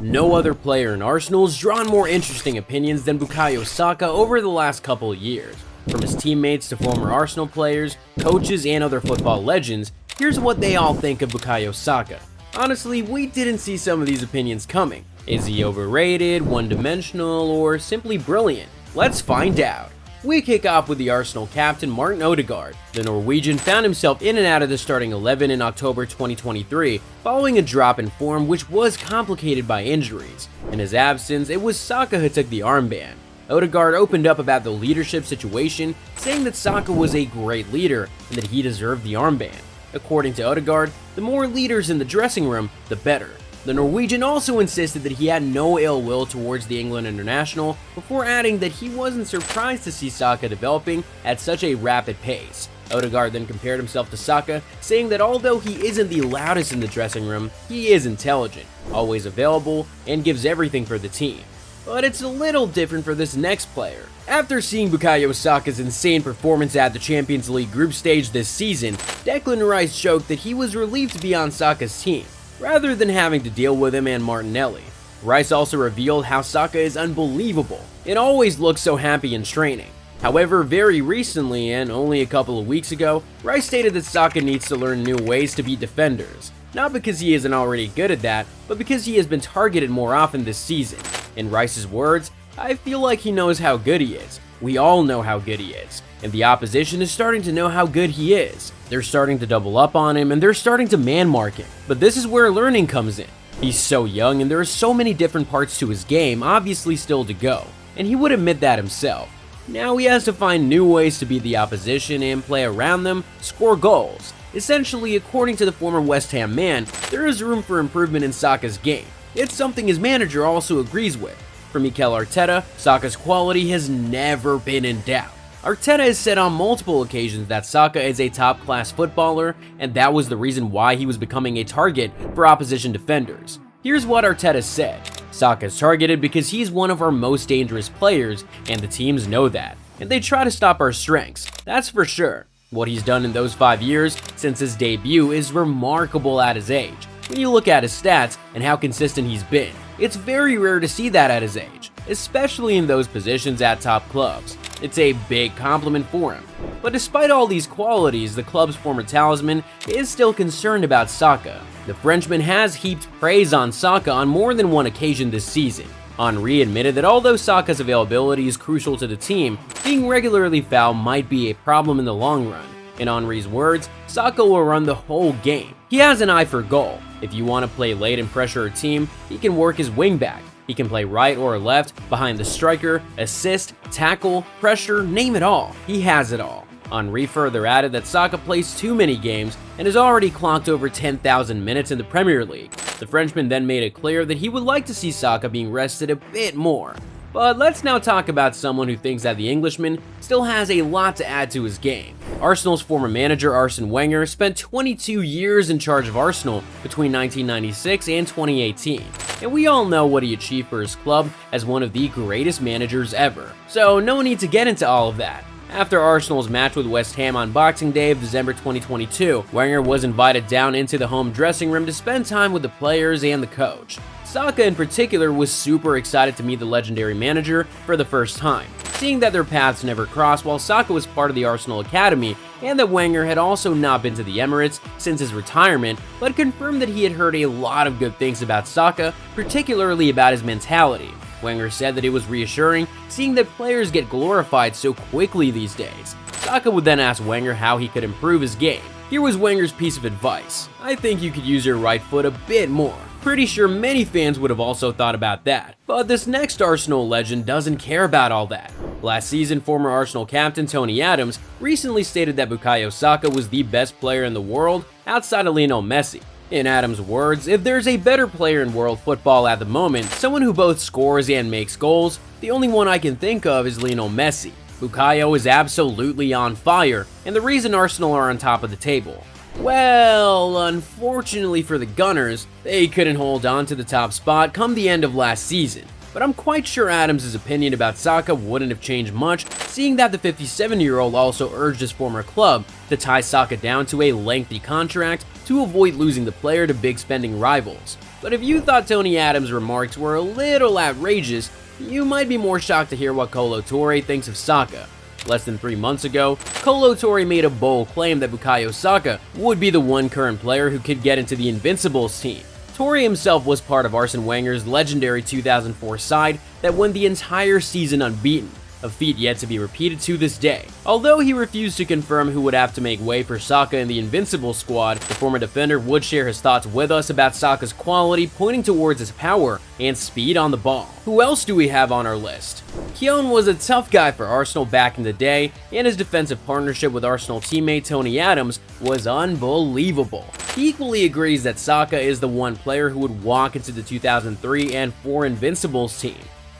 No other player in Arsenal has drawn more interesting opinions than Bukayo Saka over the last couple of years. From his teammates to former Arsenal players, coaches, and other football legends, here's what they all think of Bukayo Saka. Honestly, we didn't see some of these opinions coming. Is he overrated, one-dimensional, or simply brilliant? Let's find out. We kick off with the Arsenal captain Martin Odegaard. The Norwegian found himself in and out of the starting 11 in October 2023, following a drop in form which was complicated by injuries. In his absence, it was Saka who took the armband. Odegaard opened up about the leadership situation, saying that Saka was a great leader and that he deserved the armband. According to Odegaard, the more leaders in the dressing room, the better. The Norwegian also insisted that he had no ill will towards the England international, before adding that he wasn't surprised to see Saka developing at such a rapid pace. Odegaard then compared himself to Saka, saying that although he isn't the loudest in the dressing room, he is intelligent, always available, and gives everything for the team. But it's a little different for this next player. After seeing Bukayo Saka's insane performance at the Champions League group stage this season, Declan Rice joked that he was relieved to be on Saka's team, rather than having to deal with him and Martinelli. Rice also revealed how Saka is unbelievable and always looks so happy in training. However, very recently, and only a couple of weeks ago, Rice stated that Saka needs to learn new ways to beat defenders. Not because he isn't already good at that, but because he has been targeted more often this season. In Rice's words, "I feel like he knows how good he is. We all know how good he is. And the opposition is starting to know how good he is. They're starting to double up on him and they're starting to man-mark him. But this is where learning comes in. He's so young and there are so many different parts to his game obviously still to go. And he would admit that himself. Now he has to find new ways to beat the opposition and play around them, score goals. Essentially, according to the former West Ham man, there is room for improvement in Saka's game. It's something his manager also agrees with. For Mikel Arteta, Saka's quality has never been in doubt. Arteta has said on multiple occasions that Saka is a top-class footballer, and that was the reason why he was becoming a target for opposition defenders. Here's what Arteta said: "Saka is targeted because he's one of our most dangerous players, and the teams know that, and they try to stop our strengths, that's for sure. What he's done in those 5 years since his debut is remarkable at his age. When you look at his stats and how consistent he's been, it's very rare to see that at his age, especially in those positions at top clubs. It's a big compliment for him." But despite all these qualities, the club's former talisman is still concerned about Saka. The Frenchman has heaped praise on Saka on more than one occasion this season. Henry admitted that although Saka's availability is crucial to the team, being regularly fouled might be a problem in the long run. In Henry's words, Saka will run the whole game. He has an eye for goal. If you want to play late and pressure a team, he can work his wingback. He can play right or left, behind the striker, assist, tackle, pressure, name it all. He has it all. Henry further added that Saka plays too many games and has already clocked over 10,000 minutes in the Premier League. The Frenchman then made it clear that he would like to see Saka being rested a bit more. But let's now talk about someone who thinks that the Englishman still has a lot to add to his game. Arsenal's former manager Arsene Wenger spent 22 years in charge of Arsenal between 1996 and 2018, and we all know what he achieved for his club as one of the greatest managers ever. So no need to get into all of that. After Arsenal's match with West Ham on Boxing Day of December 2022, Wenger was invited down into the home dressing room to spend time with the players and the coach. Saka in particular was super excited to meet the legendary manager for the first time, seeing that their paths never crossed while Saka was part of the Arsenal Academy, and that Wenger had also not been to the Emirates since his retirement, but confirmed that he had heard a lot of good things about Saka, particularly about his mentality. Wenger said that it was reassuring seeing that players get glorified so quickly these days. Saka would then ask Wenger how he could improve his game. Here was Wenger's piece of advice: "I think you could use your right foot a bit more." Pretty sure many fans would have also thought about that. But this next Arsenal legend doesn't care about all that. Last season, former Arsenal captain Tony Adams recently stated that Bukayo Saka was the best player in the world outside of Lionel Messi. In Adams' words, "If there's a better player in world football at the moment, someone who both scores and makes goals, the only one I can think of is Lionel Messi. Bukayo is absolutely on fire, and the reason Arsenal are on top of the table." Well, unfortunately for the Gunners, they couldn't hold on to the top spot come the end of last season. But I'm quite sure Adams' opinion about Saka wouldn't have changed much, seeing that the 57-year-old also urged his former club to tie Saka down to a lengthy contract to avoid losing the player to big spending rivals. But if you thought Tony Adams' remarks were a little outrageous, you might be more shocked to hear what Kolo Touré thinks of Saka. Less than 3 months ago, Kolo Touré made a bold claim that Bukayo Saka would be the one current player who could get into the Invincibles team. Touré himself was part of Arsene Wenger's legendary 2004 side that won the entire season unbeaten, a feat yet to be repeated to this day. Although he refused to confirm who would have to make way for Saka in the Invincible squad, the former defender would share his thoughts with us about Saka's quality, pointing towards his power and speed on the ball. Who else do we have on our list? Keown was a tough guy for Arsenal back in the day, and his defensive partnership with Arsenal teammate Tony Adams was unbelievable. He equally agrees that Saka is the one player who would walk into the 2003 and 4 Invincibles team.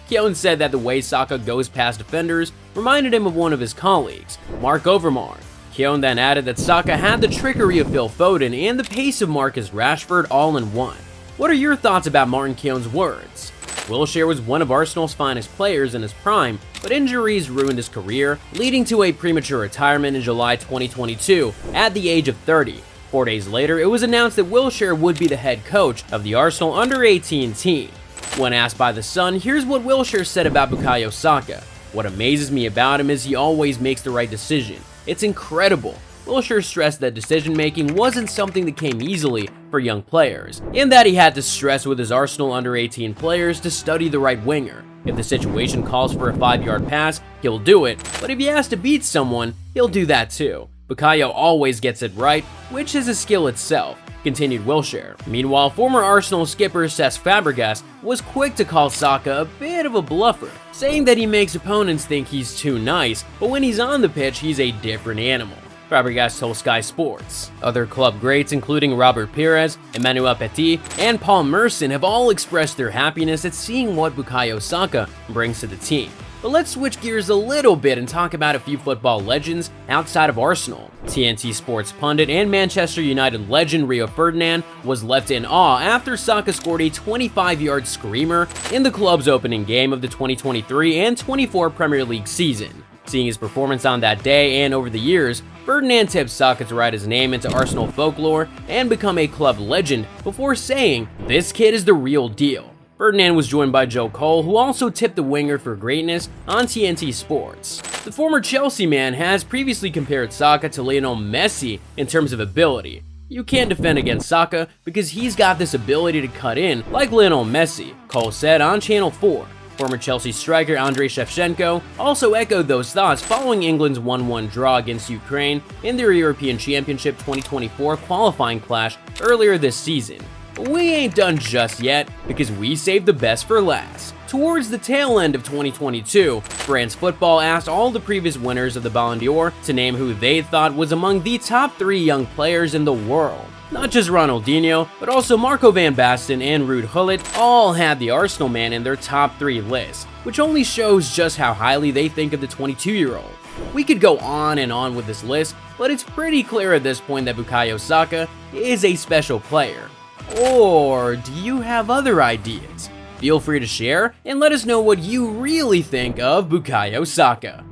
Keown said that the way Saka goes past defenders reminded him of one of his colleagues, Mark Overmars. Keown then added that Saka had the trickery of Phil Foden and the pace of Marcus Rashford all in one. What are your thoughts about Martin Keown's words? Wilshere was one of Arsenal's finest players in his prime, but injuries ruined his career, leading to a premature retirement in July 2022 at the age of 30. 4 days later, it was announced that Wilshere would be the head coach of the Arsenal under-18 team. When asked by The Sun, here's what Wilshere said about Bukayo Saka. "What amazes me about him is he always makes the right decision. It's incredible." Wilshere stressed that decision-making wasn't something that came easily for young players, and that he had to stress with his Arsenal under-18 players to study the right winger. If the situation calls for a 5-yard pass, he'll do it, but if he has to beat someone, he'll do that too. Bukayo always gets it right, which is a skill itself, continued Wilshere. Meanwhile, former Arsenal skipper Cesc Fabregas was quick to call Saka a bit of a bluffer, saying that he makes opponents think he's too nice, but when he's on the pitch, he's a different animal. Fabregas told Sky Sports. Other club greats including Robert Pires, Emmanuel Petit, and Paul Merson have all expressed their happiness at seeing what Bukayo Saka brings to the team. But let's switch gears a little bit and talk about a few football legends outside of Arsenal. TNT Sports pundit and Manchester United legend Rio Ferdinand was left in awe after Saka scored a 25-yard screamer in the club's opening game of the 2023 and 24 Premier League season. Seeing his performance on that day and over the years, Ferdinand tipped Saka to write his name into Arsenal folklore and become a club legend before saying, "This kid is the real deal." Ferdinand was joined by Joe Cole, who also tipped the winger for greatness on TNT Sports. The former Chelsea man has previously compared Saka to Lionel Messi in terms of ability. "You can't defend against Saka because he's got this ability to cut in like Lionel Messi," Cole said on Channel 4. Former Chelsea striker Andrei Shevchenko also echoed those thoughts following England's 1-1 draw against Ukraine in their European Championship 2024 qualifying clash earlier this season. We ain't done just yet, because we saved the best for last. Towards the tail end of 2022, France Football asked all the previous winners of the Ballon d'Or to name who they thought was among the top 3 young players in the world. Not just Ronaldinho, but also Marco van Basten and Ruud Gullit all had the Arsenal man in their top 3 list, which only shows just how highly they think of the 22-year-old. We could go on and on with this list, but it's pretty clear at this point that Bukayo Saka is a special player. Or do you have other ideas? Feel free to share and let us know what you really think of Bukayo Saka.